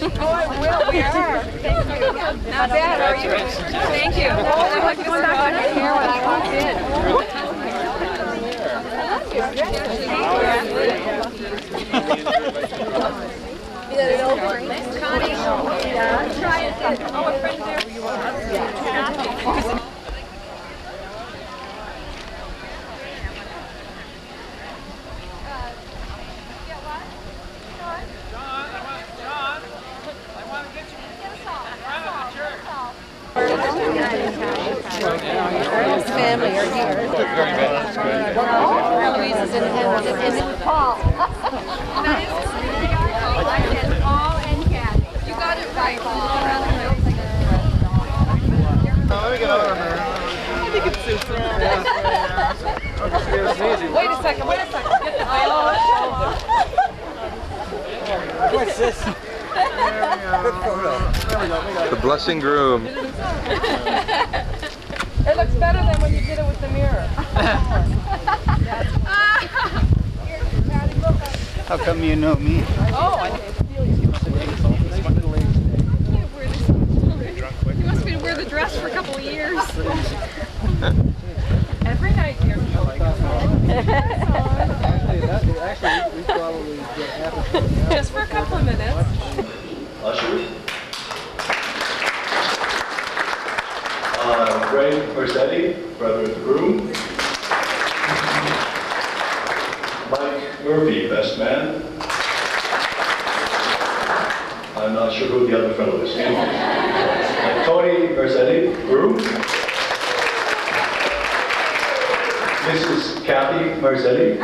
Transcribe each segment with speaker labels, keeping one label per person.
Speaker 1: Oh, I will. We are. Thank you. Not bad, are you? Thank you. Oh, I like to start on your hair when I walked in. Connie, try it. Oh, a friend there. Family are here. Louise is in Paul. Paul and Kathy. You got it right, Paul.
Speaker 2: Let me get over there. I think it suits her.
Speaker 1: Wait a second. Get the
Speaker 2: What's this? Good photo. There we go.
Speaker 3: The blushing groom.
Speaker 1: It looks better than when you did it with the mirror.
Speaker 2: How come you know me?
Speaker 1: Oh, I you must have been wearing the dress for a couple of years. Every night here.
Speaker 2: Actually, we probably get
Speaker 1: Just for a couple of minutes.
Speaker 4: Usher. Greg Mercetti, brother of the groom. Mike Murphy, best man. I'm not sure who the other fellow is. Tony Mercetti, groom. Mrs. Kathy Mercetti.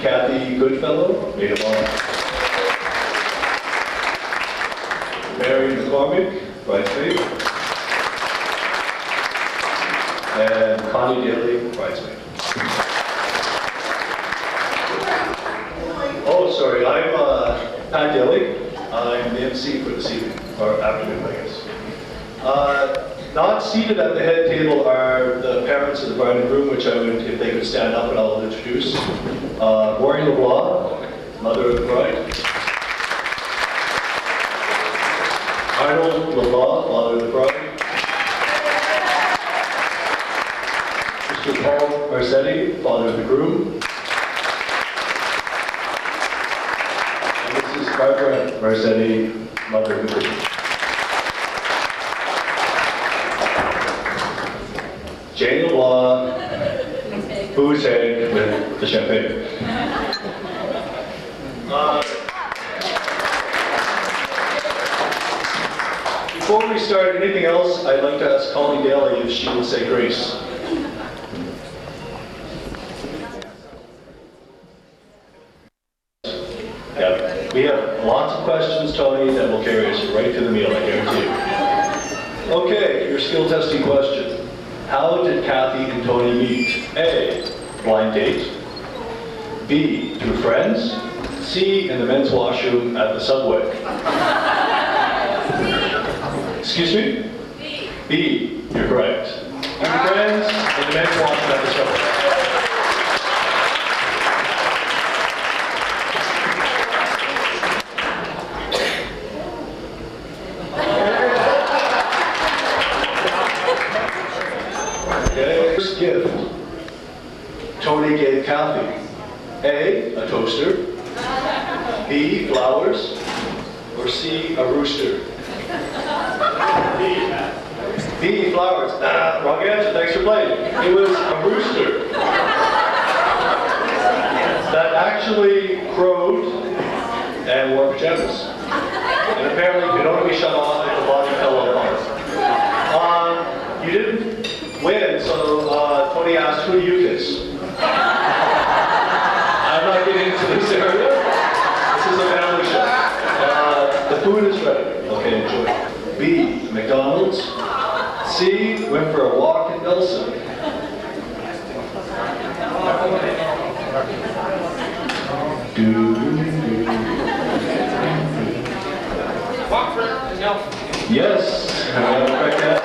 Speaker 4: Kathy Goodfellow, maid of honor. Mary McCormick, bridesmaid. And Connie Daley, bridesmaid. Oh, sorry, I'm Pat Daley. I'm the MC for this evening, or afternoon, I guess. Not seated at the head table are the parents of the bride and groom, which I would, if they could stand up and I'll introduce. Maureen LeBlanc, mother of the bride. Arnold LeBlanc, father of the bride. Mr. Paul Mercetti, father of the groom. And Mrs. Barbara Mercetti, mother of the groom. Jane LeBlanc, booze egg with the champagne. Before we start anything else, I'd like to ask Connie Daley if she will say grace. Yeah, we have lots of questions, Tony, that will carry us right to the meal, I guarantee you. Okay, your skill testing question. How did Kathy and Tony meet? A, blind date. B, through friends. C, in the men's washroom at the subway. Excuse me? B. B, you're correct. Through friends, in the men's washroom at the subway. First gift Tony gave Kathy. A, a toaster. B, flowers. Or C, a rooster. B, flowers. Wrong answer, thanks for playing. It was a rooster that actually crowed and wore pajamas. And apparently could only be shut off if the body fell apart. You didn't win, so Tony asked, who do you kiss? I'm not getting into this area. This is a family show. The food is ready. Okay, enjoy. B, McDonald's. C, went for a walk in Nelson.
Speaker 5: Walk for Nelson.
Speaker 4: Yes. Correct answer.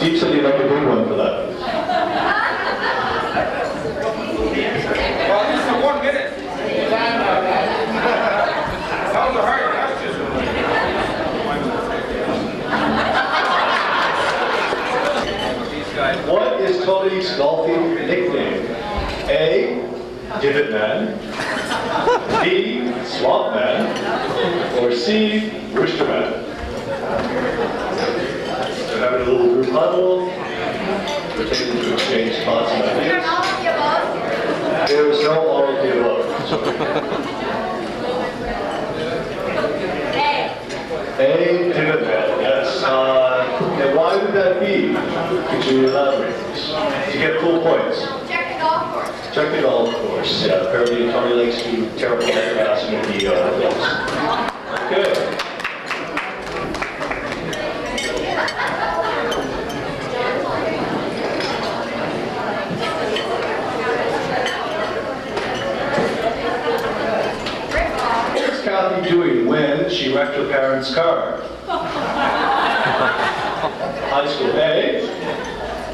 Speaker 4: Steve said he'd like a big one for that.
Speaker 5: Well, this is 1 minute. That was a hard question.
Speaker 4: What is Tony's golfing nickname? A. Divot Man. B. Swamp Man. Or C. Rooster Man. They're having a little group huddle. Pretending to exchange thoughts and ideas. There is no all of the above. A. Divot Man, yes. And why would that be? Could you elaborate? To get full points.
Speaker 1: Check the golf course.
Speaker 4: Check the golf course. Yeah, apparently Tony likes to tear apart the grass and the things. Okay. What's Kathy doing when she wrecked her parents' car? High school. A.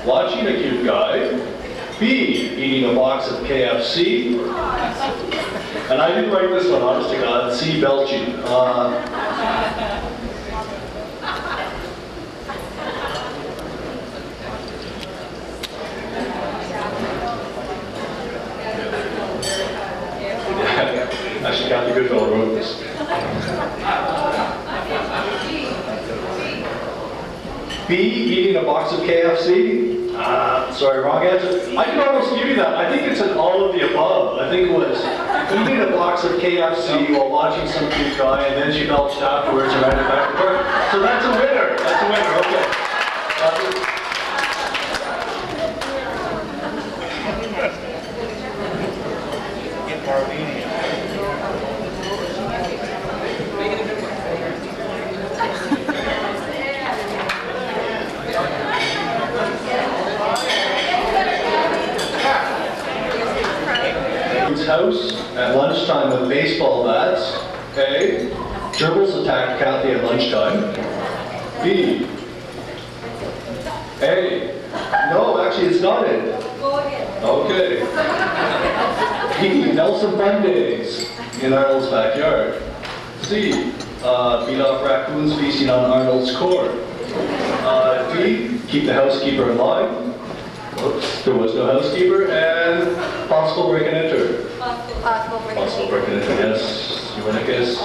Speaker 4: Watching a cute guy. B. Eating a box of KFC. And I didn't write this one, honest to God. C. Belching. Actually, Kathy Goodfellow wrote this. B. Eating a box of KFC. Sorry, wrong answer. I can almost give you that. I think it's an all of the above. I think it was eating a box of KFC while watching some cute guy, and then she belched afterwards and ran it back to work. So that's a winner. That's a winner. Okay. House at lunchtime with baseball bats. A. Gerbils attacked Kathy at lunchtime. B. A. No, actually it's not it. Okay. B. Nelson Fun Days in Arnold's backyard. C. Beat off raccoons feasting on Arnold's court. D. Keep the housekeeper in line. Oops, there was no housekeeper. And possible break and enter. Possible break and enter, yes. You want to guess?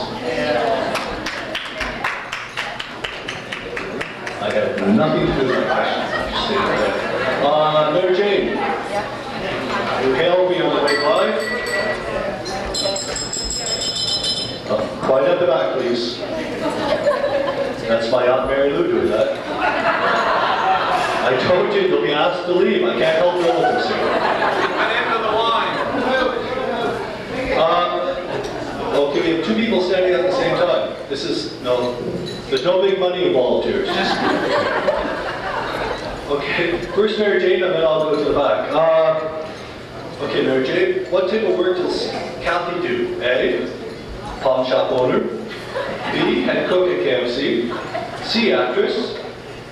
Speaker 4: I have nothing to do with my question. Mary Jane. Your hail will be on the way by. Quite at the back, please. That's my Aunt Mary Lou doing that. I told you they'll be asked to leave. I can't help relatives here.
Speaker 5: At the end of the line.
Speaker 4: Okay, we have two people standing at the same time. This is, no, there's no big money involved here. It's just, okay, first Mary Jane, and then I'll go to the back. Okay, Mary Jane, what type of work does Kathy do? A, pawn shop owner. B, head cook at KFC. C, actress.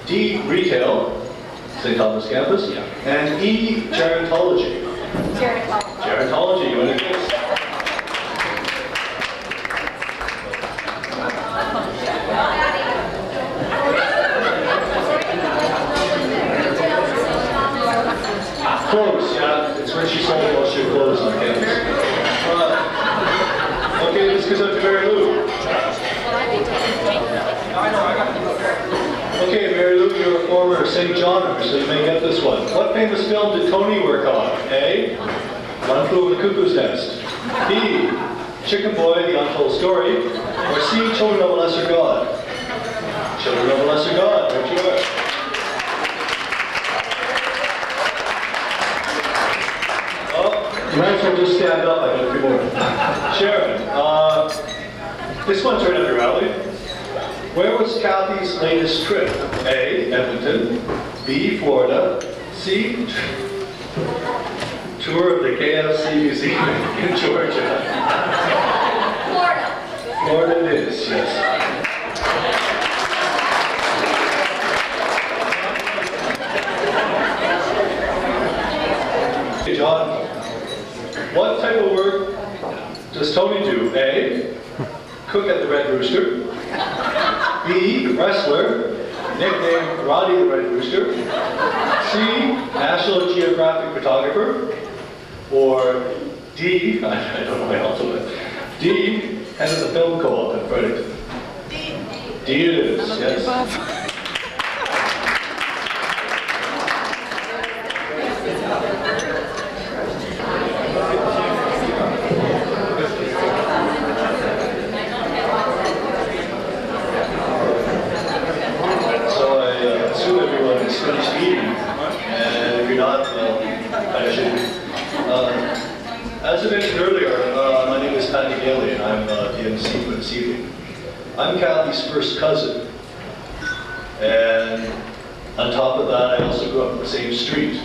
Speaker 4: D, retail, St. Thomas campus. And E, gerontology. Gerontology, you want to guess? Clothes, yeah. It's when she sold most of her clothes on campus. Okay, this goes up to Mary Lou. Okay, Mary Lou, you're a former St. Johner, so you may get this one. What famous film did Tony work on? A. One Flew Over the Cuckoo's Nest. B. Chicken Boy, The Untold Story. Or C. Children of a Lesser God. Children of a Lesser God, right you are. You might as well just stand up, I got a few more. Sharon, this one's right up your alley. Where was Kathy's latest trip? A, Edmonton. B, Florida. C, tour of the KFC Museum in Georgia.
Speaker 1: Florida.
Speaker 4: Florida it is, yes. Tony do? A, cook at the Red Rooster. B, wrestler, nicknamed Roddy the Red Rooster. C, National Geographic photographer. Or D, I don't know my ultimate. D, head of the film co-op in Fredericton. D it is, yes. Finished eating, and if you're not, well, I should be. As I mentioned earlier, my name is Pat Daley, and I'm the MC for this evening. I'm Kathy's first cousin, and on top of that, I also grew up in the same street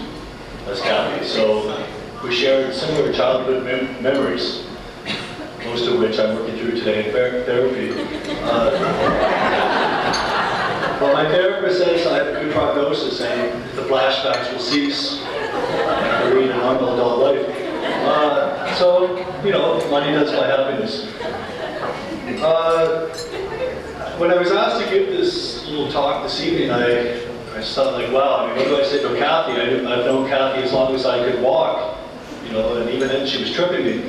Speaker 4: as Kathy, so we shared similar childhood memories, most of which I'm working through today in therapy. But my therapist says I have a good prognosis and the flashbacks will cease and I can lead a normal adult life. So, you know, money does my happiness. When I was asked to give this little talk this evening, I thought like, wow, I mean, what do I say to Kathy? I've known Kathy as long as I could walk, you know, and even then she was tripping me.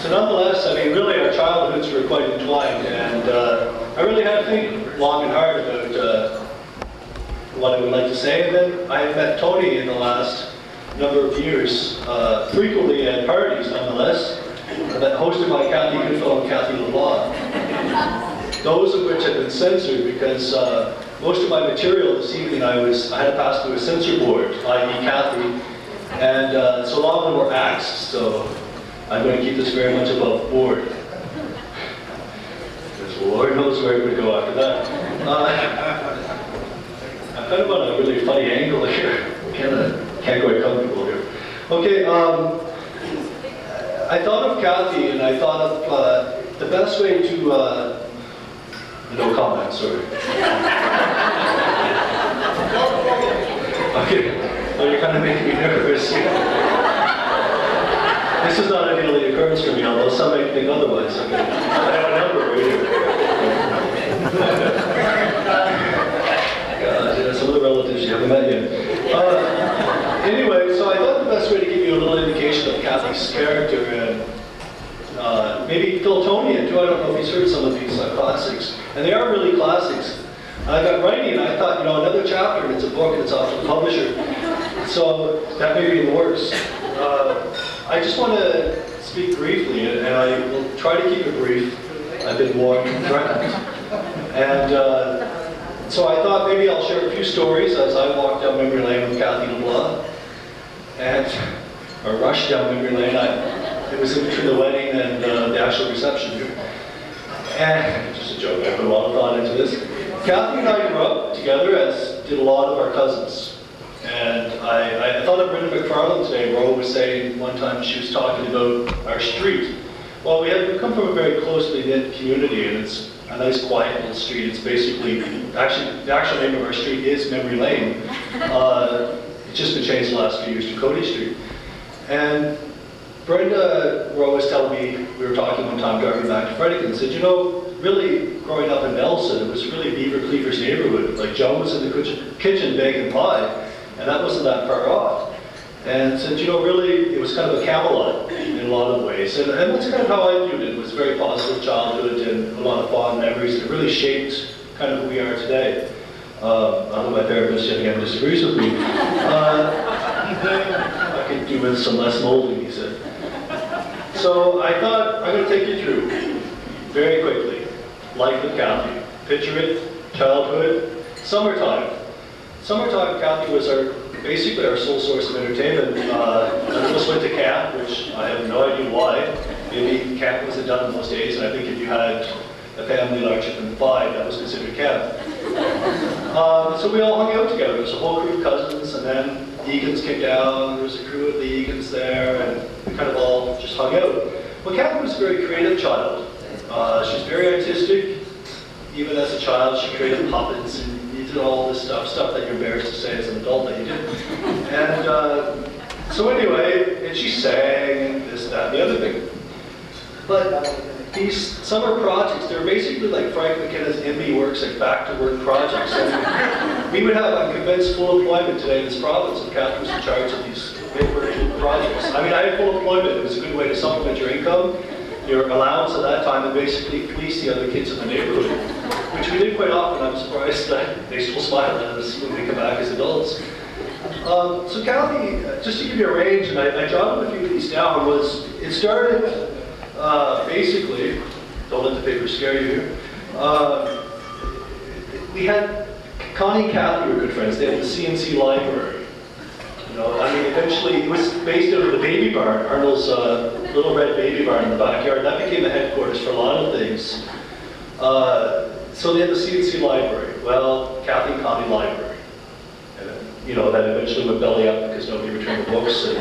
Speaker 4: So nonetheless, I mean, really our childhoods were quite entwined, and I really had to think long and hard about what I would like to say. And then I have met Tony in the last number of years, frequently at parties nonetheless, that hosted by Kathy Goodfellow and Kathy LeBlanc. Those of which have been censored because most of my material this evening I had to pass through a censor board, i.e. Kathy, and so a lot of them were axed, so I'm going to keep this very much above board. Because Lord knows where it would go after that. I'm kind of on a really funny angle here. Can't quite comfortable here. Okay, I thought of Kathy and I thought of the best way to, no comment, sorry. Okay, well you're kind of making me nervous. This is not a daily occurrence for me, although some may think otherwise. Okay. I have a number right here. God, yeah, some of the relatives you haven't met yet. Anyway, so I thought the best way to give you a little indication of Kathy's character and maybe Phil Tony too. I don't know if he's heard some of these classics. And they are really classics. I got writing and I thought, you know, another chapter, and it's a book and it's off to the publisher. So that may be in the works. I just want to speak briefly, and I will try to keep it brief. I've been warned and threatened. And so I thought maybe I'll share a few stories as I walked down memory lane with Kathy LeBlanc, or rushed down memory lane. It was in between the wedding and the actual reception here. And just a joke, I put a lot of thought into this. Kathy and I grew up together, as did a lot of our cousins. And I thought of Brenda McFarland today. Ro was saying one time she was talking about our street. Well, we come from a very closely knit community, and it's a nice, quiet little street. It's basically, actually, the actual name of our street is Memory Lane. It's just been changed the last few years to Cody Street. And Brenda Ro was telling me, we were talking one time driving back to Fredericton, and said, you know, really growing up in Nelson, it was really Beaver Cleaver's neighborhood. Like Joe was in the kitchen baking pie. And that wasn't that far off. And said, you know, really, it was kind of a Camelot in a lot of ways. And that's kind of how I viewed it. It was a very positive childhood and a lot of fond memories. And it really shaped kind of who we are today. Although my therapist yet again disagrees with me. I could do with some less molding, he said. So I thought I'm going to take you through, very quickly, life with Kathy. Picture it, childhood, summertime. Summertime, Kathy was basically our sole source of entertainment. None of us went to camp, which I have no idea why. Maybe camp wasn't done in those days, and I think if you had a family larger than 5, that was considered camp. So we all hung out together. There was a whole crew of cousins, and then Egan's came down. There was a crew of the Egans there, and we kind of all just hung out. Well, Kathy was a very creative child. She's very artistic. Even as a child, she created puppets and you did all this stuff that you're embarrassed to say as an adult that you did. And So anyway, and she sang this, that, and the other thing. But these summer projects, they're basically like Frank McKenna's MB Works, like back-to-work projects. And we would have, I'm convinced, full employment today in this province, and Catherine was in charge of these big projects. I mean, I had full employment. It was a good way to supplement your income, your allowance at that time, and basically fleece the other kids in the neighborhood, which we did quite often. I'm surprised that they still smile at us when we come back as adults. So Kathy, just to give you a range, and I jotted a few of these down, was it started basically, don't let the paper scare you here, we had, Connie and Kathy were good friends. They had the CNC library. You know, I mean, eventually, it was based out of the baby barn, Arnold's little red baby barn in the backyard. That became the headquarters for a lot of things. So they had the CNC library. Well, Kathy and Connie library. You know, that eventually went belly up because nobody returned the books, and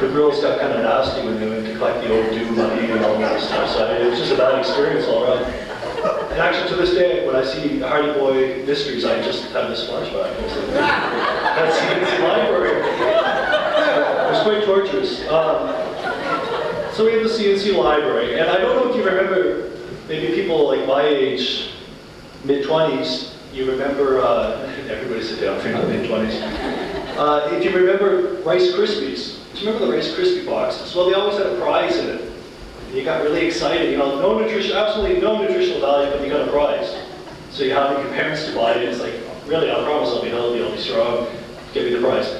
Speaker 4: the girls got kind of nasty when they went to collect the overdue money and all that stuff. So it was just a bad experience all around. And actually, to this day, when I see Hardy Boy Mysteries, I just have this flashback. It's like, that CNC library. It was quite torturous. So we have the CNC library, and I don't know if you remember, maybe people like my age, mid-20s, you remember, everybody sit down if you're not mid-20s. If you remember Rice Krispies, do you remember the Rice Krispie boxes? Well, they always had a prize in it. And you got really excited, you know, no nutrition, absolutely no nutritional value, but you got a prize. So you have your parents to buy it, it's like, really, I promise I'll be healthy, I'll be strong, give me the prize.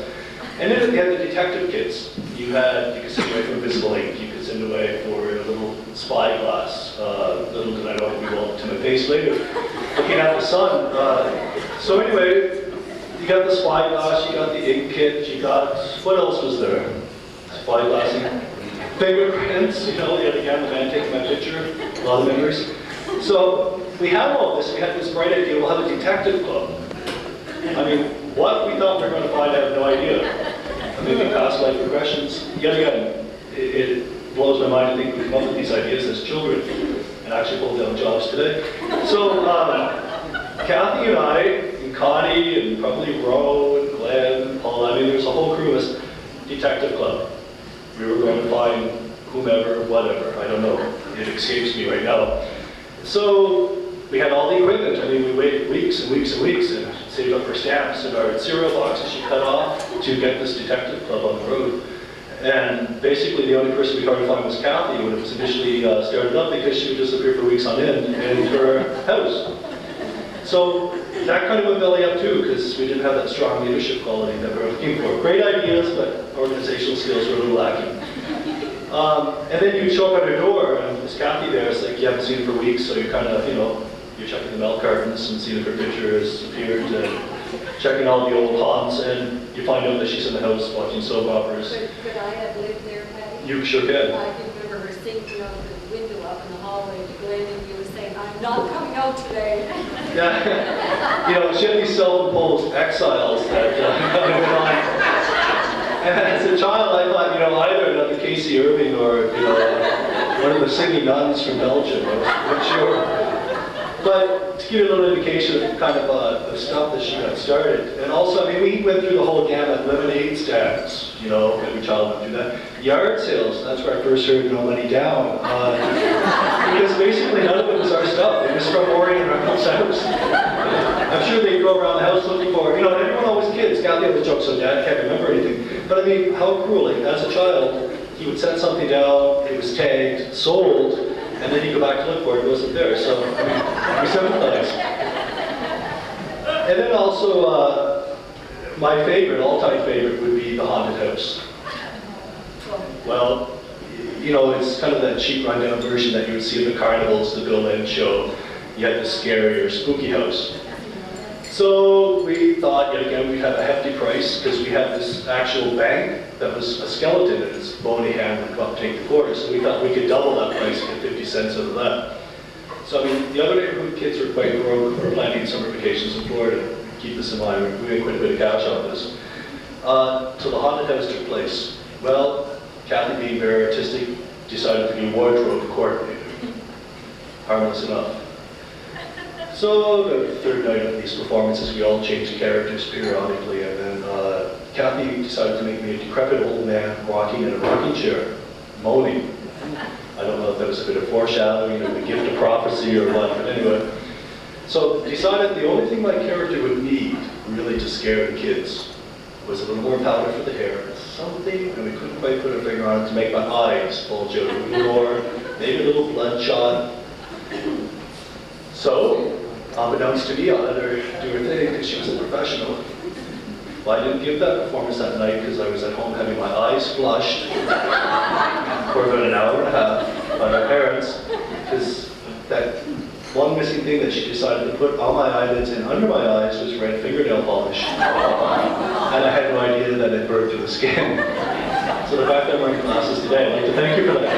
Speaker 4: And then you had the detective kits. You could send away for invisible ink, you could send away for a little spyglass, little did I know it would be well to my face later, looking at the sun. So anyway, you got the spyglass, you got the ink kit, you got, what else was there? Spyglassing, fingerprints, you know, yet again, the man taking my picture, a lot of memories. So we had all this, we had this bright idea, we'll have a detective club. I mean, what we thought we were going to find, I have no idea. Maybe past life regressions. Yet again, it blows my mind to think we come up with these ideas as children and actually hold down jobs today. So Kathy and I, and Connie, and probably Ro, and Glenn, and Paul, I mean, there's a whole crew as detective club. We were going to find whomever, whatever, I don't know. It escapes me right now. So we had all the equipment. I mean, we waited weeks and weeks and weeks and saved up for stamps and our cereal boxes she cut off to get this detective club on the road. And basically the only person we tried to find was Kathy when it was initially started up, because she would disappear for weeks on end in her house. So that kind of went belly up too, because we didn't have that strong leadership quality that we were looking for. Great ideas, but organizational skills were a little lacking. And then you'd show up at her door, and there's Kathy there. It's like you haven't seen her for weeks, so you're kind of, you know, you're checking the milk cartons and seeing if her picture has appeared, and checking all the old haunts, and you find out that she's in the house watching soap operas.
Speaker 3: Could I have lived there, Patty?
Speaker 4: You sure can.
Speaker 3: I can remember her singing out the window up in the hallway to Glenn, and you were saying, "I'm not coming out today."
Speaker 4: Yeah, you know, she had these self-imposed exiles that went on. And as a child, I thought, you know, either another Casey Irving or, you know, one of the singing nuns from Belgium. I wasn't sure. But to give you a little indication of kind of the stuff that she got started. And also, I mean, we went through the whole gamut. Lemonade stands, you know, every child went through that. Yard sales, that's where I first heard No Money Down. Because basically none of it was our stuff. It was from Orion and Reynolds' house. I'm sure they'd go around the house looking for, you know, and everyone always kids. Kathy always jokes, so Dad can't remember anything. But I mean, how cruel. Like, as a child, he would send something down, it was tagged, sold, and then you go back to look for it, it wasn't there. So, I mean, we sympathize. And then also, my favorite, all-time favorite, would be the haunted house. Well, you know, it's kind of that cheap rundown version that you would see in the carnivals, the Bill Lynn show. You had the scary or spooky house. So we thought, yet again, we'd have a hefty price because we had this actual bank that was a skeleton and its bony hand would come up and take the quarter. So we thought we could double that price and get 50 cents out of that. So I mean, the other neighborhood kids were quite broke. We were planning summer vacations in Florida. Keep this in mind, we made quite a bit of cash off this. So the haunted house took place. Well, Kathy, being very artistic, decided to be wardrobe coordinator. Harmless enough. So the third night of these performances, we all changed characters periodically, and then Kathy decided to make me a decrepit old man rocking in a rocking chair, moaning. I don't know if that was a bit of foreshadowing of the gift of prophecy or what, but anyway. So decided the only thing my character would need, really, to scare the kids was a little more powder for the hair, something, and we couldn't quite put a finger on it, to make my eyes bulge out a little more, maybe a little bloodshot. So, unbeknownst to me, I let her do her thing because she was a professional. Well, I didn't give that performance that night because I was at home having my eyes flushed for about an hour and a half by my parents, because that one missing thing that she decided to put on my eyelids and under my eyes was red fingernail polish. And I had no idea that it burned through the skin. So the fact that I'm wearing glasses today, I'd like to thank you for that.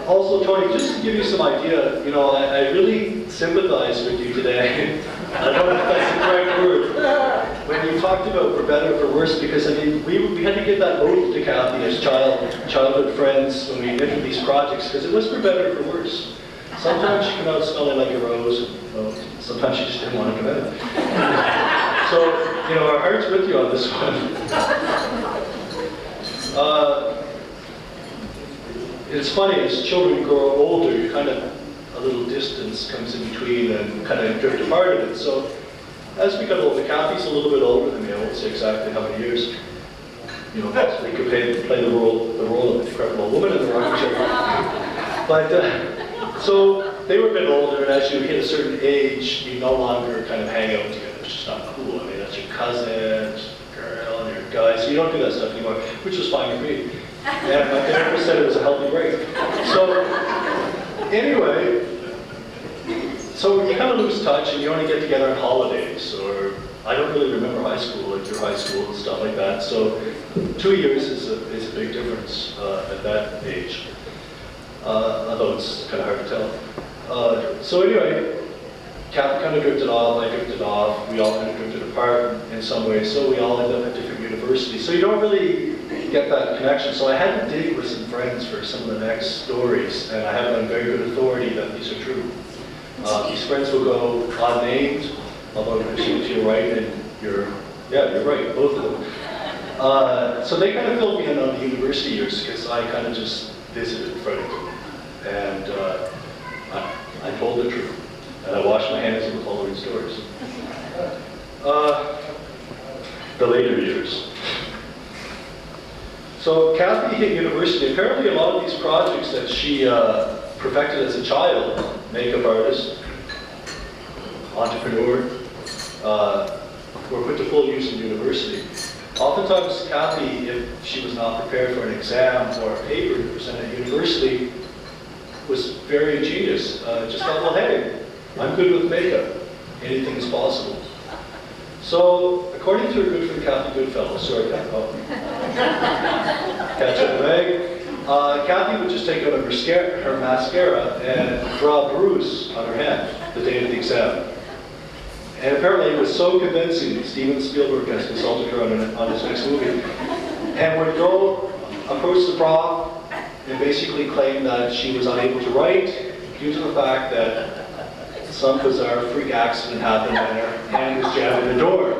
Speaker 4: Also, Tony, just to give you some idea, you know, I really sympathize with you today. I don't know if that's the correct word. When you talked about for better or for worse, because I mean, we had to give that oath to Kathy as childhood friends when we entered these projects, because it was for better or for worse. Sometimes she came out smelling like a rose, and, well, sometimes she just didn't want to come out. So, you know, our heart's with you on this one. It's funny, as children grow older, you kind of, a little distance comes in between and kind of drift apart a bit. So as we got older, Kathy's a little bit older than me. I won't say exactly how many years. You know, we could play the role of a decrepit old woman in the rocking chair. But so they were a bit older, and as you hit a certain age, you no longer kind of hang out together. It's just not cool. I mean, that's your cousin, girl, and your guy. So you don't do that stuff anymore, which was fine with me. And my therapist said it was a healthy break. So anyway, so you kind of lose touch and you only get together on holidays, or I don't really remember high school, like your high school and stuff like that. So 2 years is a big difference at that age, although it's kind of hard to tell. So anyway, Kathy kind of drifted off, I drifted off, we all kind of drifted apart in some ways, so we all ended up at different universities. So you don't really get that connection. So I had to dig with some friends for some of the next stories, and I have it on very good authority that these are true. These friends will go unnamed, although to your right, and you're right, both of them. So they kind of filled me in on the university years, because I kind of just visited Fredericton. And I told the truth. And I washed my hands of the following stories. The later years. So Kathy hit university. Apparently a lot of these projects that she perfected as a child, makeup artist, entrepreneur, were put to full use in university. Oftentimes Kathy, if she was not prepared for an exam or a paper to present at university, was very ingenious. Just thought, well, hey, I'm good with makeup. Anything is possible. So, according to her good friend Kathy Goodfellow, sorry, catch up the bag, Kathy would just take out her mascara and draw a bruise on her hand the day of the exam. And apparently it was so convincing, Steven Spielberg has consulted her on his next movie, and would go approach the prof and basically claim that she was unable to write due to the fact that some bizarre freak accident happened and her hand was jammed in the door.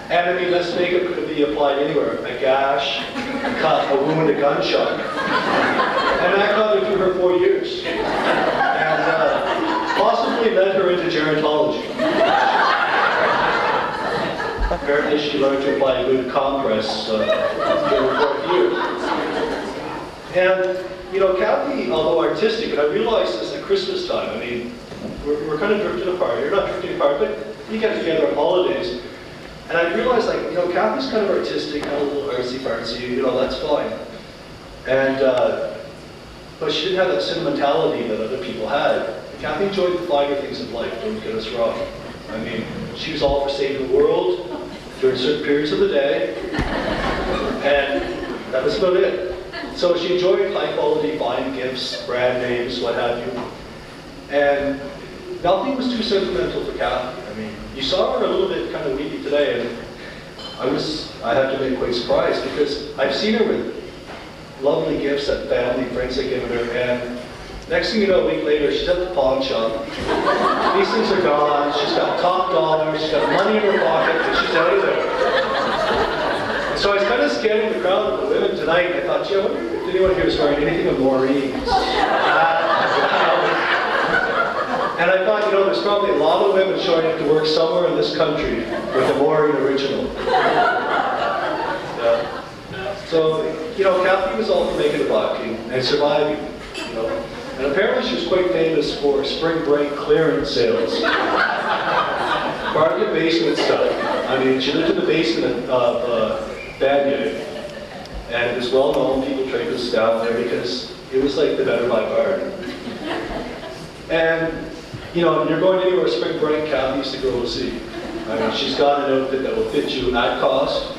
Speaker 4: And I mean, this makeup could be applied anywhere. A gash, a cut, a wound, a gunshot. And that got her through her 4 years. And possibly led her into gerontology. Apparently she learned to apply a good compress during her 4th year. And you know, Kathy, although artistic, and I realized this at Christmas time, I mean, we're kind of drifting apart. You're not drifting apart, but you get together on holidays. And I realized, like, you know, Kathy's kind of artistic, kind of a little artsy-fartsy, you know, that's fine. And, but she didn't have that sentimentality that other people had. Kathy enjoyed the finer things of life, don't get us wrong. I mean, she was all for saving the world during certain periods of the day, and that was about it. So she enjoyed high quality, fine gifts, brand names, what have you. And nothing was too sentimental for Kathy. I mean, you saw her a little bit kind of weepy today, and I have to be quite surprised because I've seen her with lovely gifts that family, friends had given her, and next thing you know, a week later, she's at the pawn shop. These things are gone, she's got top dollar, she's got money in her pocket, and she's out of there. So I was kind of scanning the crowd of the women tonight, and I thought, gee, I wonder if anyone here is wearing anything of Maureen's. And I thought, there's probably a lot of women showing up to work somewhere in this country with a Maureen original. Yeah. So, Kathy was all for making a buck and surviving, And apparently she was quite famous for spring break clearance sales. Bargain basement stuff. I mean, she lived in the basement of Banyan, and it was well known, people trained us down there because it was like the Better Buy Garden. And, when you're going anywhere spring break, Kathy's the girl to see. I mean, she's got an outfit that will fit you at cost.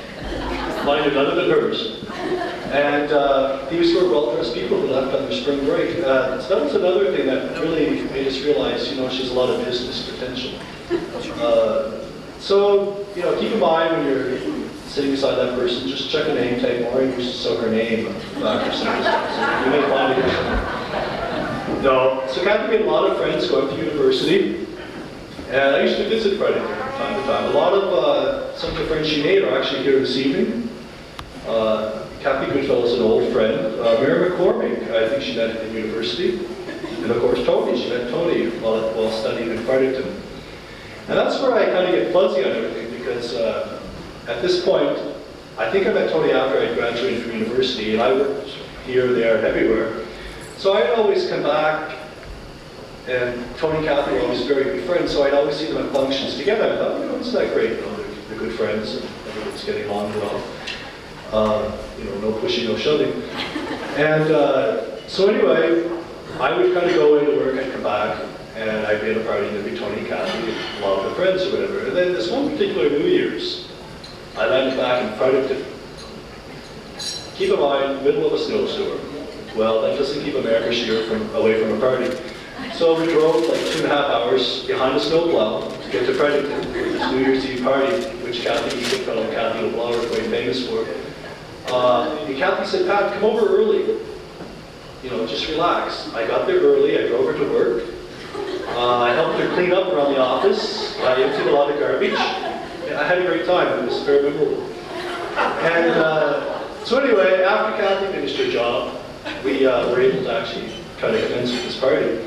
Speaker 4: Mine are none of it hers. And these were well-dressed people who left on their spring break. So that was another thing that really made us realize, she has a lot of business potential. So, keep in mind when you're sitting beside that person, just check a name tag. Maureen used to soak her name back or something. So you may find it. No. So Kathy made a lot of friends going to university. And I used to visit Friday from time to time. A lot of some of the friends she made are actually here this evening. Kathy Goodfellow is an old friend. Mary McCormick, I think she met at university. And of course Tony, she met Tony while studying in Fredericton. And that's where I kind of get fuzzy on everything because at this point, I think I met Tony after I graduated from university and I worked here, there, and everywhere. So I'd always come back and Tony and Kathy were always very good friends, so I'd always see them at functions together. I thought, isn't that great? They're good friends and everyone's getting along well. No pushing, no shoving. And so anyway, I would kind of go into work, I'd come back, and I'd be at a party, and there'd be Tony and Kathy, and a lot of the friends or whatever. And then this one particular New Year's, I landed back in Fredericton. Keep in mind, middle of a snowstorm. Well, that doesn't keep America sheer away from a party. So we drove like 2.5 hours behind a snowplow to get to Fredericton for this New Year's Eve party, which Kathy Goodfellow and Kathy LeBlanc are quite famous for. And Kathy said, Pat, come over early. Just relax. I got there early, I drove her to work. I helped her clean up around the office. I emptied a lot of garbage. I had a great time, it was very memorable. And so anyway, after Kathy finished her job, we were able to actually kind of commence with this party.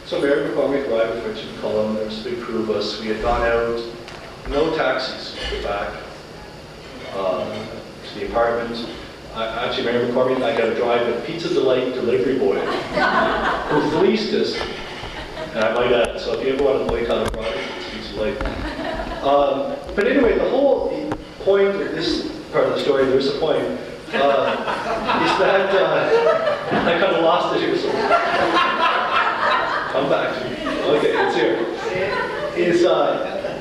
Speaker 4: So Mary McCormick arrived with Richard McCullum, there was a big crew of us. We had gone out, no taxis to get back to the apartment. Actually, Mary McCormick and I got to drive a Pizza Delight delivery boy who fleeced us. And I might add, so if you ever want to boycott a product, it's Pizza Delight. But anyway, the whole point of this part of the story, there's a point, is that I kind of lost it here. So come back to me. Okay, it's here.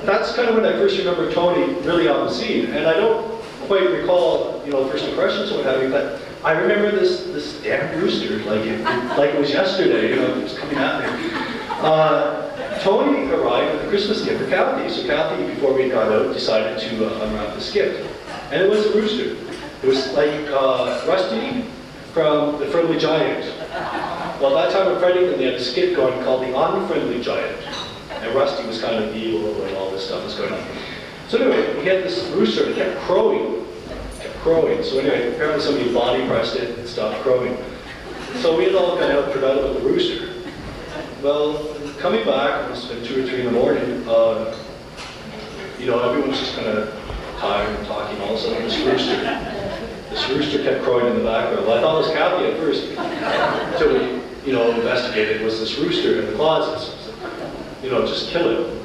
Speaker 4: That's kind of when I first remember Tony really on the scene. And I don't quite recall, first impressions or what have you, but I remember this damn rooster like it was yesterday, it was coming at me. Tony arrived with a Christmas gift for Kathy. So Kathy, before we got out, decided to unwrap this gift. And it was a rooster. It was like Rusty from The Friendly Giant. Well, at that time in Fredericton, they had a skit going called The Unfriendly Giant. And Rusty was kind of evil and all this stuff was going on. So anyway, he had this rooster that kept crowing. So anyway, apparently somebody body pressed it and stopped crowing. So we had all kind of forgot about the rooster. Well, coming back, it must have been 2 or 3 in the morning, everyone's just kind of tired and talking. All of a sudden, this rooster kept crowing in the background. Well, I thought it was Kathy at first. Until we, investigated, it was this rooster in the closet. So, just kill it.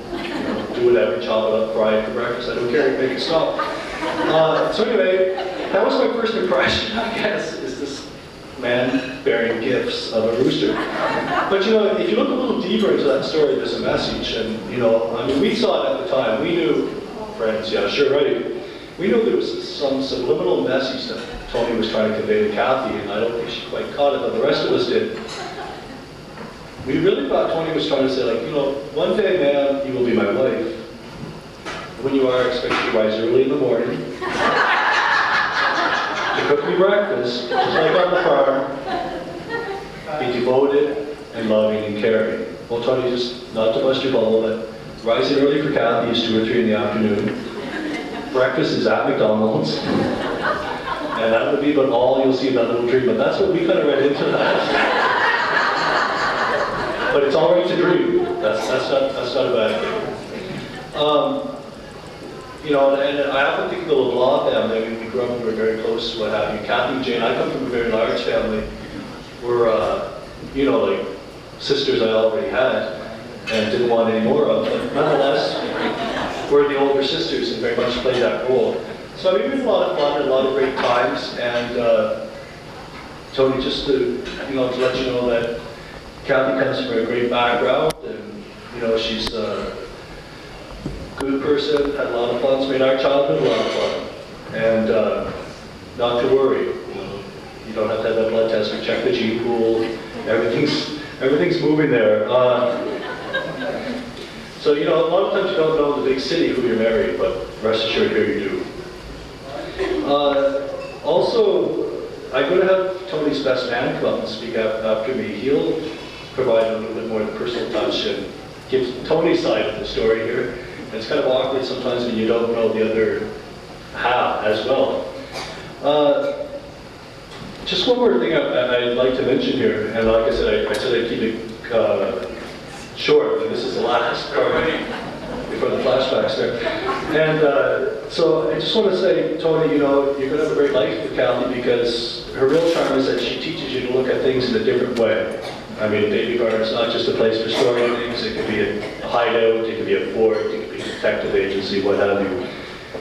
Speaker 4: Do whatever, chop it up, fry it for breakfast. I don't care, make it stop. So anyway, that was my first impression, I guess, is this man bearing gifts of a rooster. But if you look a little deeper into that story, there's a message. And we saw it at the time. We knew, friends, yeah, sure, right. We knew there was some subliminal message that Tony was trying to convey to Kathy, and I don't think she quite caught it, but the rest of us did. We really thought Tony was trying to say, one day, man, you will be my wife. When you are, expect you to rise early in the morning, to cook me breakfast, just like on the farm, be devoted and loving and caring. Well, Tony, just not to bust your bubble, but rising early for Kathy is 2 or 3 in the afternoon. Breakfast is at McDonald's. And that would be about all you'll see of that little dream, but that's what we kind of read into that. But it's all right to dream. That's not a bad thing. You know, and I often think of the LeBlanc family. I mean, we grew up and we were very close, what have you. Kathy and Jane, I come from a very large family. We're, you know, like sisters I already had and didn't want any more of, but nonetheless, we're the older sisters and very much played that role. So I mean, we had a lot of fun and a lot of great times, and Tony, just to, you know, to let you know that Kathy comes from a great background, and you know, she's a good person, had a lot of fun, so made our childhood a lot of fun. And not to worry, you don't have to have that blood test or check the gene pool, everything's moving there. So, you know, a lot of times you don't know the big city who you're marrying, but rest assured here you do. Also, I'm going to have Tony's best man come up and speak after me. He'll provide a little bit more of the personal touch and give Tony's side of the story here. And it's kind of awkward sometimes when you don't know the other half as well. Just one more thing I'd like to mention here, and like I said I'd keep it short, but this is the last part before the flashbacks start. And so I just want to say, Tony, you know, you're going to have a great life with Kathy because her real charm is that she teaches you to look at things in a different way. I mean, Baby Barn is not just a place for storing things. It could be a hideout, it could be a fort, it could be a detective agency, what have you.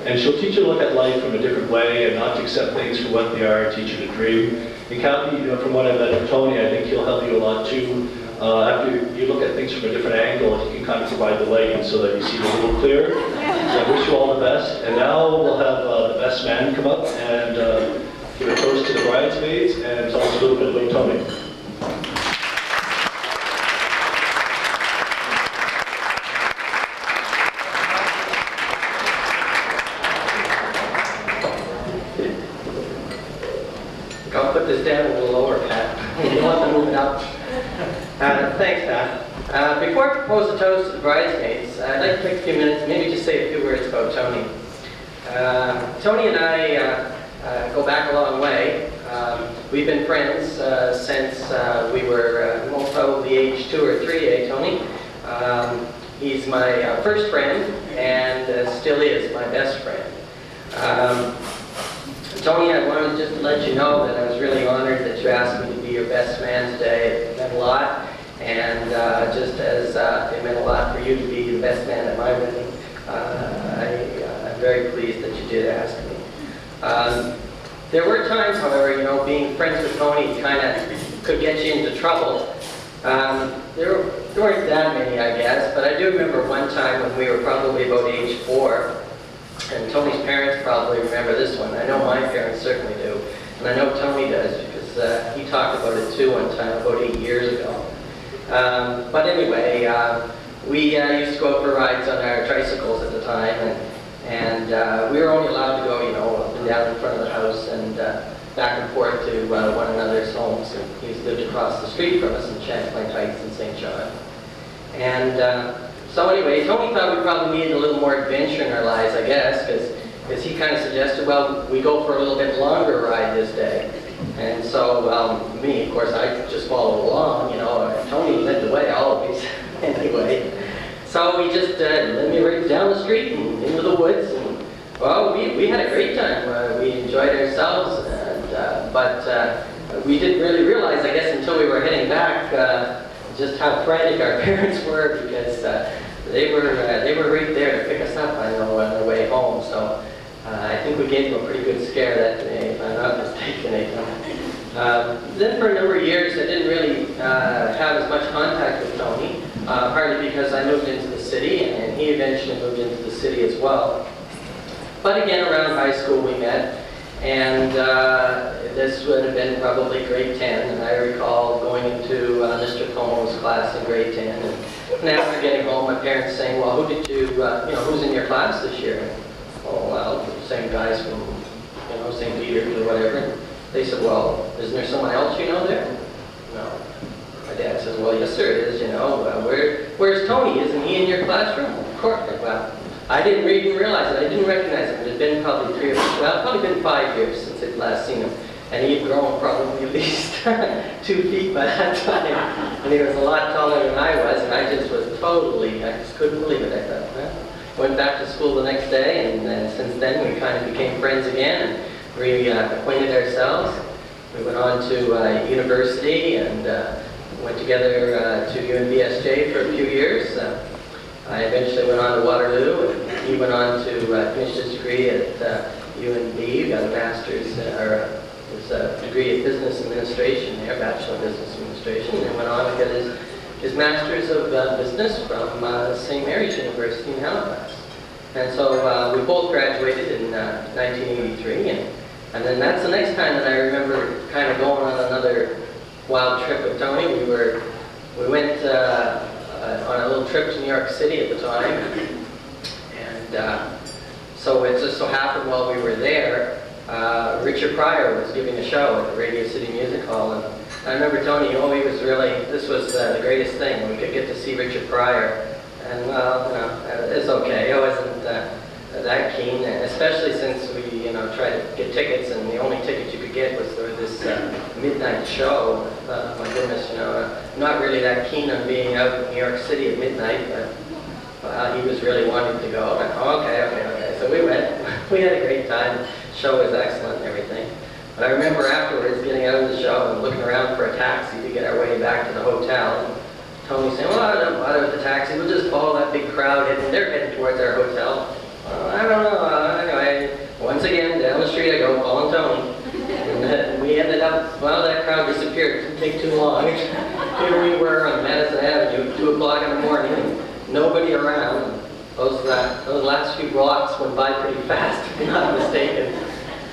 Speaker 4: And she'll teach you to look at life from a different way and not to accept things for what they are and teach you to dream. And Kathy, you know, from what I've met from Tony, I think he'll help you a lot too. After you look at things from a different angle, he can kind of provide the lighting so that you see it a little clearer. So I wish you all the best. And now we'll have the best man come up and give a toast to the bridesmaids and tell us a little bit about Tony.
Speaker 6: I'll put this down a little lower, Pat. You want to move it up. Thanks, Pat. Before I propose a toast to the bridesmaids, I'd like to take a few minutes, maybe just say a few words about Tony. Tony and I go back a long way. We've been friends since we were most probably age 2 or 3, eh, Tony? He's my first friend and still is my best friend. Tony, I wanted just to let you know that I was really honored that you asked me to be your best man today. It meant a lot, and just as it meant a lot for you to be the best man at my wedding, I'm very pleased that you did ask me. There were times, however, you know, being friends with Tony kind of could get you into trouble. There weren't that many, I guess, but I do remember one time when we were probably about age 4, and Tony's parents probably remember this one. I know my parents certainly do. And I know Tony does because he talked about it too one time about 8 years ago. But anyway, we used to go out for rides on our tricycles at the time. And we were only allowed to go, you know, up and down in front of the house and back and forth to one another's homes. And he lived across the street from us in Champlain Heights in St. John. And so anyway, Tony thought we probably needed a little more adventure in our lives, I guess, because he kind of suggested, well, we go for a little bit longer ride this day. And so, me, of course, I just followed along, you know. Tony led the way always, anyway. So we just led me right down the street and into the woods. And, well, we had a great time. We enjoyed ourselves, but we didn't really realize, I guess, until we were heading back, just how frantic our parents were because they were right there to pick us up, I know, on their way home. So I think we gave them a pretty good scare that day, if I'm not mistaken. Then for a number of years, I didn't really have as much contact with Tony, partly because I moved into the city, and he eventually moved into the city as well. But again, around high school we met, and this would have been probably grade 10, and I recall going into Mr. Como's class in grade 10, and after getting home, my parents saying, well, who did you, you know, who's in your class this year? Oh, well, the same guys from, you know, St. Peter's or whatever. They said, well, isn't there someone else you know there? No. My dad says, well, yes, sir, it is, you know. Where's Tony? Isn't he in your classroom? Of course. Well, I didn't even realize it. I didn't recognize him. It had been probably probably been 5 years since I'd last seen him. And he had grown probably at least 2 feet by that time. And he was a lot taller than I was, and I just was totally, I just couldn't believe it. I thought, well, went back to school the next day, and since then we kind of became friends again, and reacquainted ourselves. We went on to university and went together to UNBSJ for a few years. I eventually went on to Waterloo, and he went on to finish his degree at UNB, got a master's, his degree of business administration there, Bachelor of Business Administration, and went on to get his master's of business from St. Mary's University in Halifax. And so we both graduated in 1983, and then that's the next time that I remember kind of going on another wild trip with Tony. We went on a little trip to New York City at the time, and so it just so happened while we were there, Richard Pryor was giving a show at the Radio City Music Hall, and I remember Tony, he was really, this was the greatest thing, when we could get to see Richard Pryor, and well, you know, it's okay, I wasn't that keen, especially since we, tried to get tickets, and the only ticket you could get was for this midnight show. My goodness, I'm not really that keen on being out in New York City at midnight, but he was really wanting to go. And, okay. So we went. We had a great time. The show was excellent and everything. But I remember afterwards getting out of the show and looking around for a taxi to get our way back to the hotel. And Tony saying, well, I don't bother with the taxi. We'll just follow that big crowd. They're heading towards our hotel. I don't know. Anyway, once again, down the street I go, calling Tony. And we ended up, well, that crowd disappeared. It didn't take too long. Here we were on Madison Avenue, 2 o'clock in the morning, and nobody around. Those last few blocks went by pretty fast, if I'm not mistaken.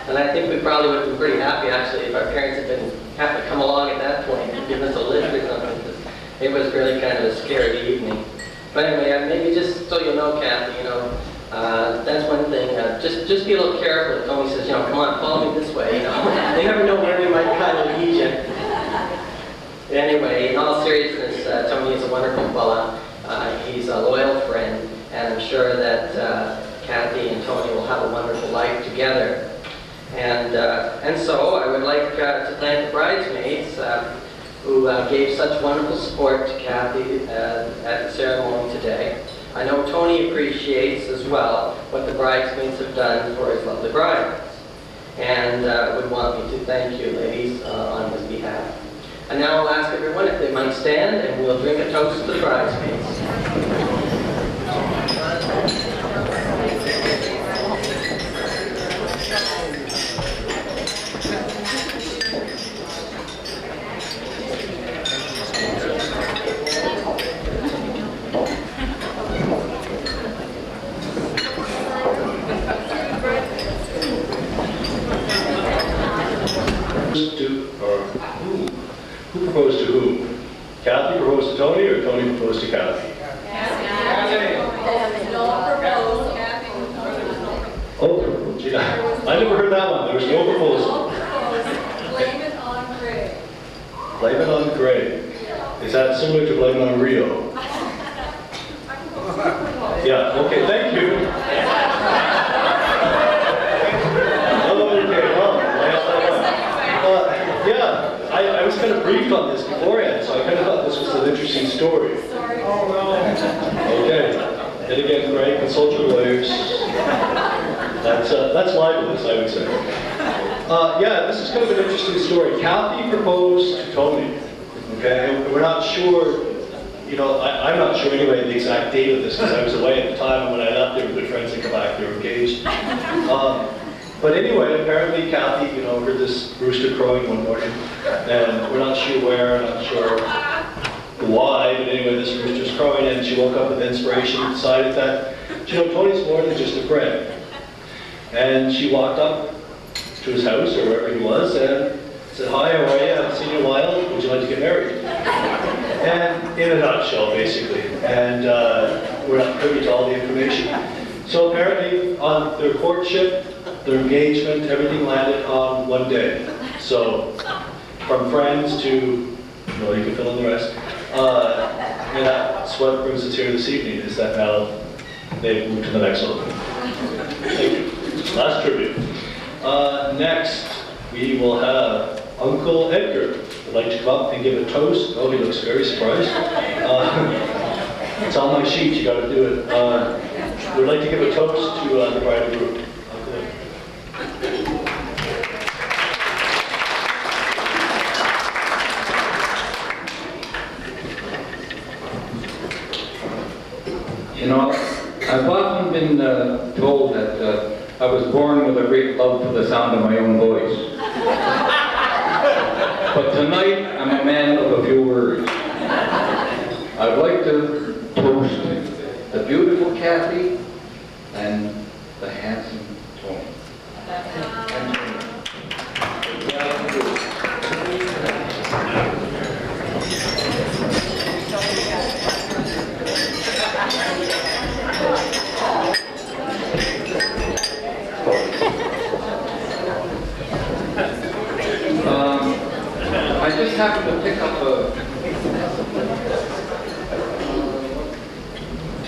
Speaker 6: And I think we probably would have been pretty happy, actually, if our parents had to come along at that point and give us a lift or something. It was really kind of a scary evening. But anyway, maybe just so you know, Kathy, that's one thing. Just be a little careful if Tony says, come on, follow me this way. They never know where we might kind of lead you. Anyway, in all seriousness, Tony is a wonderful fella. He's a loyal friend, and I'm sure that Kathy and Tony will have a wonderful life together. And so I would like to thank the bridesmaids who gave such wonderful support to Kathy at the ceremony today. I know Tony appreciates as well what the bridesmaids have done for his lovely bride, and would want me to thank you, ladies, on his behalf. And now I'll ask everyone if they might stand, and we'll drink a toast to the bridesmaids.
Speaker 4: Who proposed to whom? Kathy proposed to Tony, or Tony proposed to Kathy? Oh, gee, I never heard that one. There was no proposal.
Speaker 3: Blame it on Greg.
Speaker 4: Blame it on Greg. Is that similar to blame it on Rio? Yeah, okay, thank you. I was kind of briefed on this beforehand, so I kind of thought this was an interesting story.
Speaker 5: Oh, no.
Speaker 4: Okay. And again, Greg, consult your lawyers. That's libelous, I would say. Yeah, this is kind of an interesting story. Kathy proposed to Tony. Okay, we're not sure. I'm not sure anyway the exact date of this because I was away at the time, and when I left, they were good friends and come back, they were engaged. But anyway, apparently Kathy, heard this rooster crowing one morning, and we're not sure where, not sure why, but anyway, this rooster's crowing, and she woke up with inspiration and decided that, Tony's more than just a friend. And she walked up to his house, or wherever he was, and said, hi, how are you? I haven't seen you in a while. Would you like to get married? And in a nutshell, basically. And we're not privy to all the information. So apparently, on their courtship, their engagement, everything landed on one day. So from friends to, well, you can fill in the rest. And that's what brings us here this evening, is that now they've moved to the next level. Thank you. Last tribute. Next, we will have Uncle Edgar. Would like to come up and give a toast. Oh, he looks very surprised. It's on my sheet, you gotta do it. We'd like to give a toast to the bride and groom. Uncle Edgar.
Speaker 5: You know, I've often been told that I was born with a great love for the sound of my own voice. But tonight, I'm a man of a few words. I'd like to toast the beautiful Kathy and the handsome Tony. I just happened to pick up a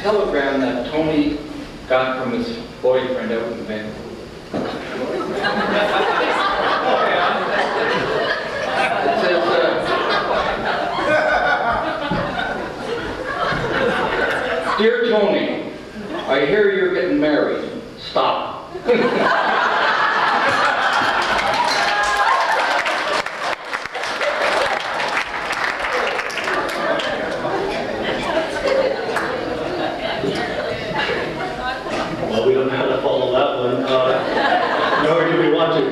Speaker 5: telegram that Tony got from his boyfriend out in Vancouver. It says, "Dear Tony, I hear you're getting married. Stop."
Speaker 4: Well, we don't know how to follow that one, nor do we want to.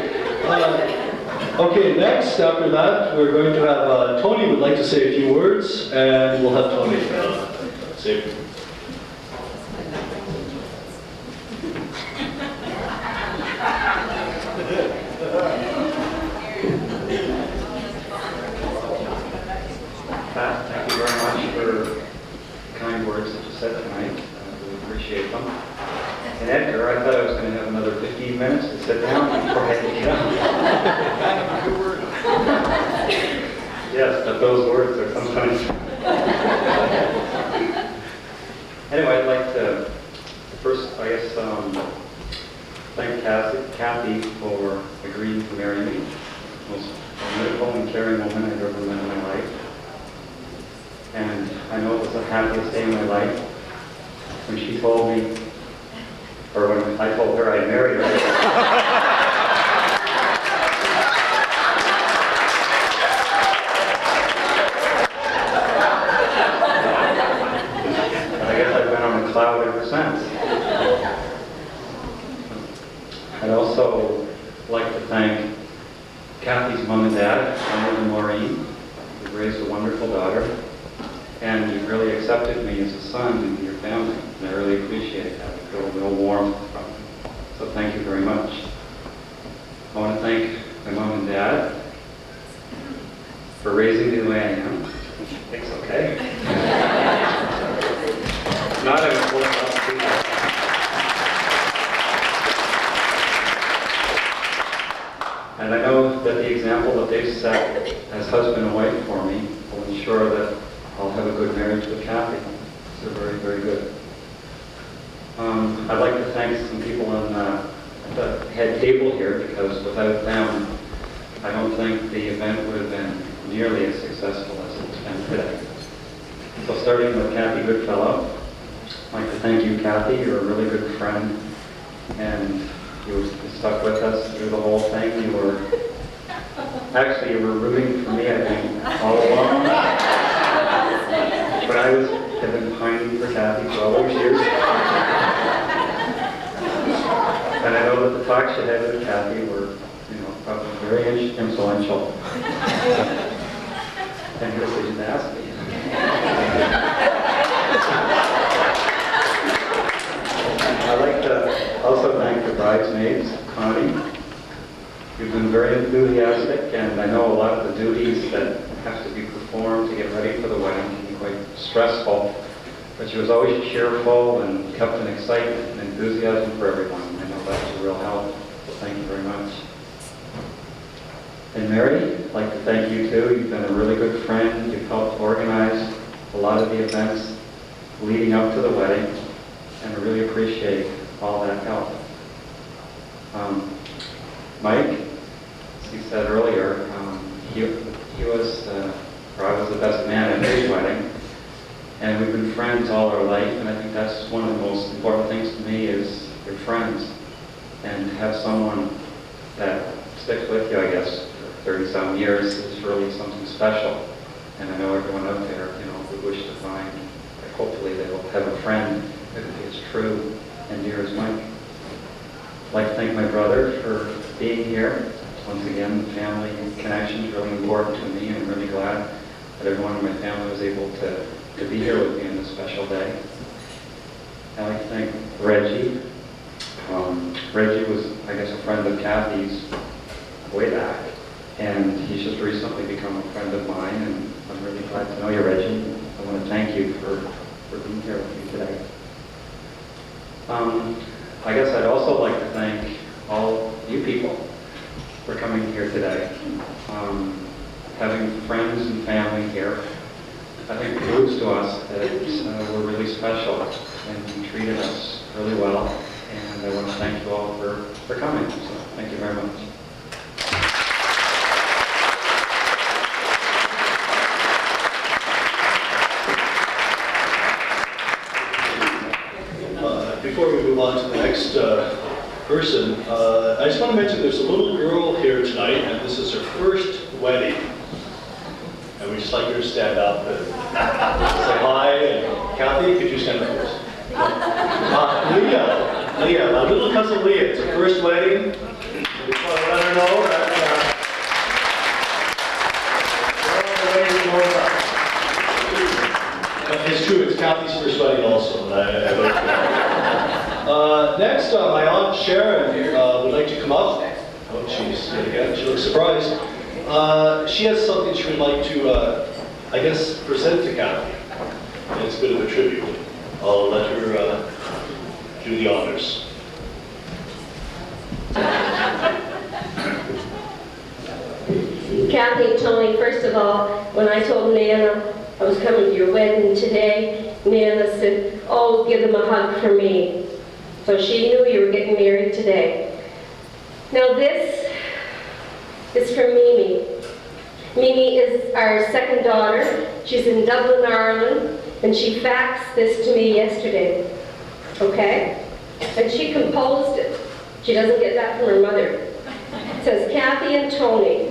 Speaker 4: Okay, next, after that, we're going to have Tony would like to say a few words, and we'll have Tony say a few words.
Speaker 7: Pat, thank you very much for the kind words that you said tonight. I really appreciate them. And Edgar, I thought I was going to have another 15 minutes to sit down before I had to get up. Yes, but those words are sometimes... Anyway, I'd like to first, I guess, thank Kathy for agreeing to marry me. The most beautiful and caring woman I've ever met in my life. And I know it was the happiest day of my life when she told me, or when I told her I'd married her. But I guess I've been on a cloud ever since. I'd also like to thank Kathy's mom and dad, Emily and Maureen, who raised a wonderful daughter. And you've really accepted me as a son into your family, and I really appreciate that. I feel real warm from it. So thank you very much. I want to thank my mom and dad for raising me the way I am, which I think's okay. Not I would work out to do that. And I know that the example that they've set as husband and wife for me will ensure that I'll have a good marriage with Kathy. So very, very good. I'd like to thank some people on the head table here, because without them, I don't think the event would have been nearly as successful as it's been today. So starting with Kathy Goodfellow, I'd like to thank you, Kathy. You're a really good friend, and you stuck with us through the whole thing. You were rooting for me, I think, all along. But I have been pining for Kathy for all those years. And I know that the talks you had with Kathy were, probably very influential. And here's what you asked me. I'd like to also thank the bridesmaids, Connie. You've been very enthusiastic, and I know a lot of the duties that have to be performed to get ready for the wedding can be quite stressful, but she was always cheerful and kept an excitement and enthusiasm for everyone. I know that's a real help. So Mary, I'd like to thank you too. You've been a really good friend. You've helped organize a lot of the events leading up to the wedding, and I really appreciate all that help. Mike, as he said earlier, he was, or I was the best man at his wedding, and we've been friends all our life, and I think that's one of the most important things to me is your friends, and to have someone that sticks with you, I guess, for 30-some years is really something special. And I know everyone out there, would wish to find, hopefully they will have a friend who is true and dear as Mike. I'd like to thank my brother for being here. Once again, the family connection is really important to me, and I'm really glad that everyone in my family was able to be here with me on this special day. I'd like to thank Reggie. Reggie was, I guess, a friend of Kathy's way back, and he's just recently become a friend of mine, and I'm really glad to know you, Reggie. I want to thank you for being here with me today. I guess I'd also like to thank all you people for coming here today. Having friends and family here, I think proves to us that we're really special, and you treated us really well, and I want to thank you all for coming. So thank you very much.
Speaker 4: Before we move on to the next person, I just want to mention there's a little girl here tonight, and this is her first wedding. And we'd just like her to stand up and say hi. And Kathy, could you stand up first? Leah, my little cousin Leah. It's her first wedding. We just want to let her know that it's true, it's Kathy's first wedding also. Next, my Aunt Sharon would like to come up. Oh, she's again, she looks surprised. She has something she would like to, I guess, present to Kathy. And it's a bit of a tribute. I'll let her do the honors.
Speaker 8: Kathy and Tony, first of all, when I told Nana I was coming to your wedding today, Nana said, "Oh, give them a hug for me." So she knew you were getting married today. Now this is from Mimi. Mimi is our second daughter. She's in Dublin, Ireland, and she faxed this to me yesterday. Okay? And she composed it. She doesn't get that from her mother. It says, "Kathy and Tony,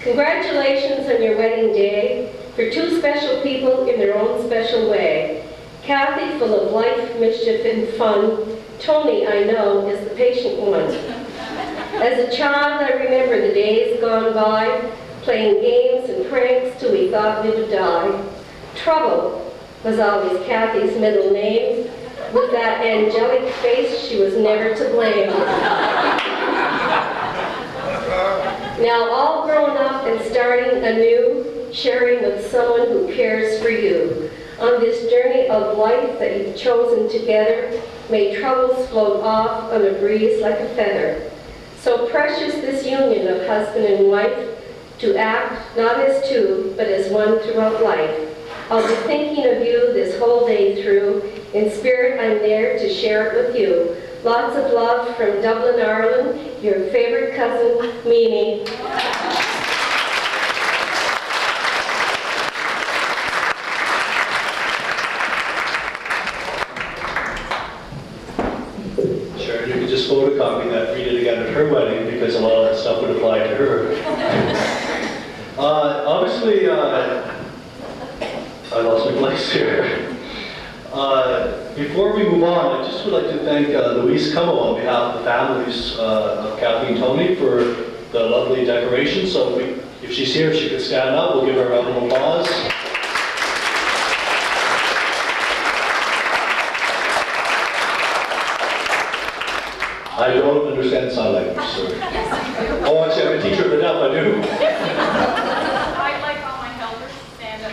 Speaker 8: congratulations on your wedding day for two special people in their own special way. Kathy, full of life, mischief, and fun. Tony, I know, is the patient one. As a child, I remember the days gone by, playing games and pranks till we thought we would die. Trouble was always Kathy's middle name. With that angelic face, she was never to blame. Now all grown up and starting anew, sharing with someone who cares for you. On this journey of life that you've chosen together, may troubles float off on a breeze like a feather. So precious this union of husband and wife, to act not as two, but as one throughout life. I'll be thinking of you this whole day through. In spirit, I'm there to share it with you. Lots of love from Dublin, Ireland, your favorite cousin, Mimi."
Speaker 4: Sharon, you could just photocopy that, read it again at her wedding, because a lot of that stuff would apply to her. Obviously, I lost my place here. Before we move on, I just would like to thank Louise Cummo on behalf of the families of Kathy and Tony for the lovely decoration. So if she's here, if she could stand up, we'll give her a round of applause. I don't understand sign language, sorry. Oh, actually, I'm a teacher of the deaf, I do.
Speaker 1: I'd like all my helpers to stand up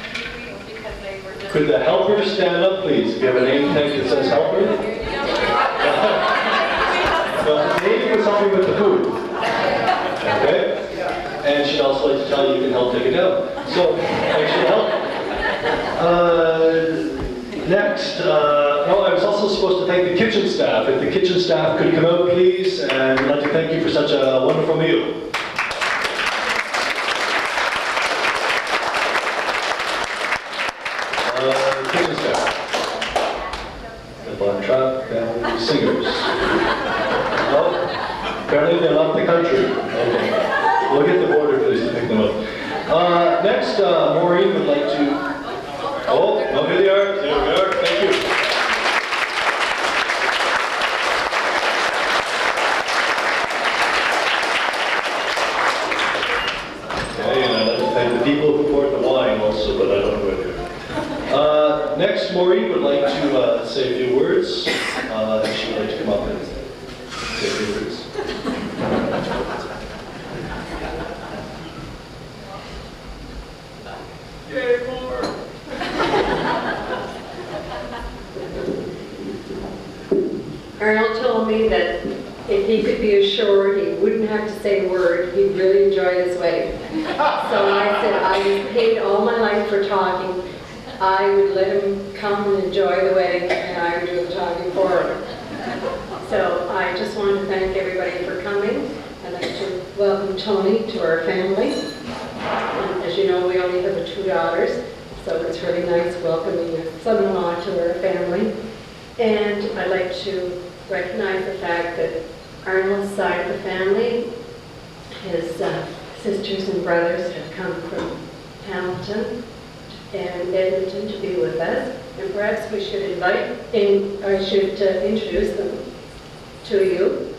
Speaker 1: because they were just...
Speaker 4: Could the helpers stand up, please? If you have a name tag that says helper. Well, the name was helping with the food. Okay? and she'd also like to tell you you can help take it down. So, thanks for the help. Next, oh, I was also supposed to thank the kitchen staff. If the kitchen staff could come out, please, and we'd like to thank you for such a wonderful meal. Kitchen staff. The Black Trap Family Singers. Oh, apparently they left the country. Okay. We'll get the border police to pick them up. Next, Maureen would like to... Oh, here they are. There we are. Thank you. Okay, and I'd like to thank the people who poured the wine also, but I don't know where they are. Next, Maureen would like to say a few words. She would like to come up and say a few words. Yay, more!
Speaker 8: Arnold told me that if he could be assured he wouldn't have to say a word, he'd really enjoy his wedding. So I said I paid all my life for talking. I would let him come and enjoy the wedding, and I would do the talking for him. So I just want to thank everybody for coming. I'd like to welcome Tony to our family. As you know, we only have 2 daughters, so it's really nice welcoming a son-in-law to our family. And I'd like to recognize the fact that Arnold's side of the family, his sisters and brothers have come from Hamilton and Edmonton to be with us. And perhaps we should introduce them to you.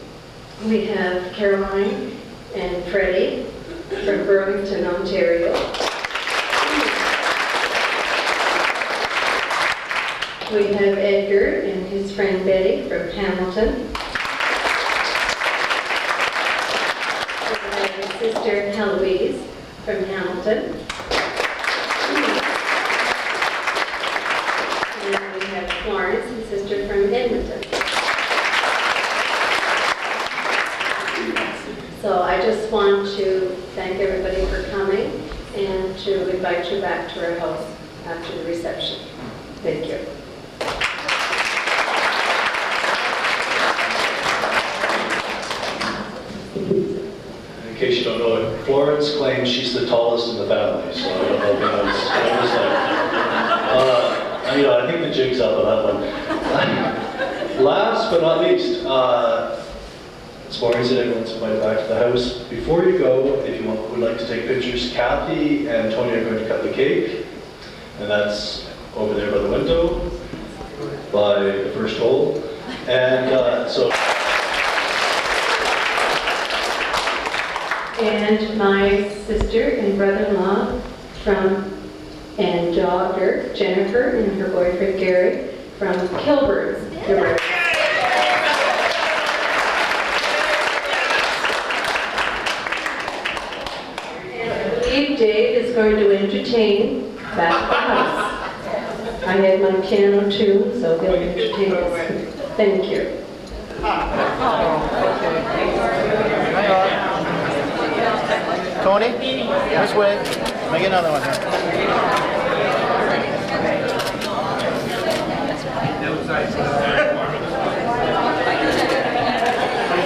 Speaker 8: We have Caroline and Freddie from Burlington, Ontario. We have Edgar and his friend Betty from Hamilton. We have his sister Heloise from Hamilton. And we have Florence, his sister from Edmonton. So I just want to thank everybody for coming and to invite you back to our house after the reception. Thank you.
Speaker 4: In case you don't know it, Florence claims she's the tallest in the family, so I don't know if anyone's... I think the jig's up on that one. Last but not least, as Maureen said, everyone's invited back to the house. Before you go, if you would like to take pictures, Kathy and Tony are going to cut the cake, and that's over there by the window, by the first hole. And
Speaker 8: And my sister and brother-in-law and daughter, Jennifer, and her boyfriend, Gary, from Kilburn. And I believe Dave is going to entertain back at the house. I have my piano too, so he'll entertain us. Thank you.
Speaker 2: Tony, this way. Make another one here.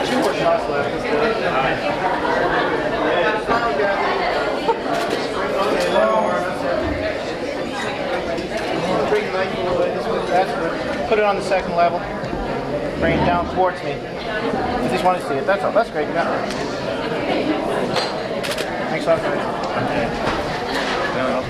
Speaker 2: Two more shots left. Put it on the second level. Bring it down towards me. I just want to see it. That's all. That's great. You got it. Thanks a lot. I'll